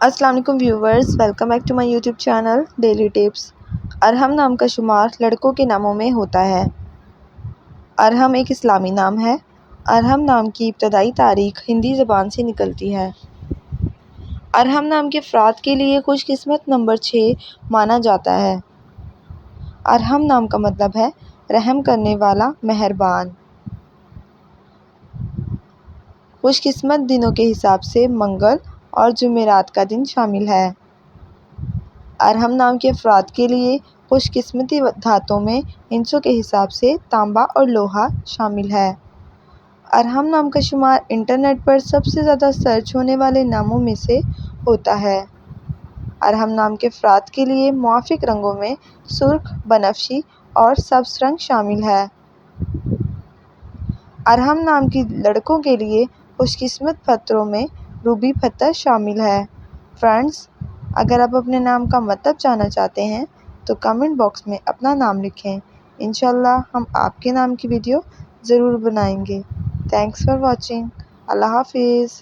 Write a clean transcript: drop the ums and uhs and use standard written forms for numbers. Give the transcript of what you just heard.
السلام علیکم viewers, welcome back to my YouTube channel daily tips. Arham نام کا شمار لڑکوں کے ناموں میں ہوتا ہے۔ ارحم ایک اسلامی نام ہے۔ ارحم نام کی ابتدائی تاریخ ہندی زبان سے نکلتی ہے۔ ارحم نام کے افراد کے لیے خوش قسمت نمبر 6 مانا جاتا ہے۔ ارحم نام کا مطلب ہے رحم کرنے والا، مہربان۔ خوش قسمت دنوں کے حساب سے منگل اور جمعرات کا دن شامل ہے۔ ارحم نام کے افراد کے لیے خوش قسمتی دھاتوں میں انچوں کے حساب سے تانبا اور لوہا شامل ہے۔ ارحم نام کا شمار انٹرنیٹ پر سب سے زیادہ سرچ ہونے والے ناموں میں سے ہوتا ہے۔ ارحم نام کے افراد کے لیے موافق رنگوں میں سرخ، بنفشی اور سبز رنگ شامل ہے۔ ارحم نام کی لڑکوں کے لیے خوش قسمت پتھروں میں روبی پتھر شامل ہے۔ فرینڈز، اگر آپ اپنے نام کا مطلب جاننا چاہتے ہیں تو کمنٹ باکس میں اپنا نام لکھیں۔ انشاءاللہ ہم آپ کے نام کی ویڈیو ضرور بنائیں گے۔ Thanks for watching. اللہ حافظ۔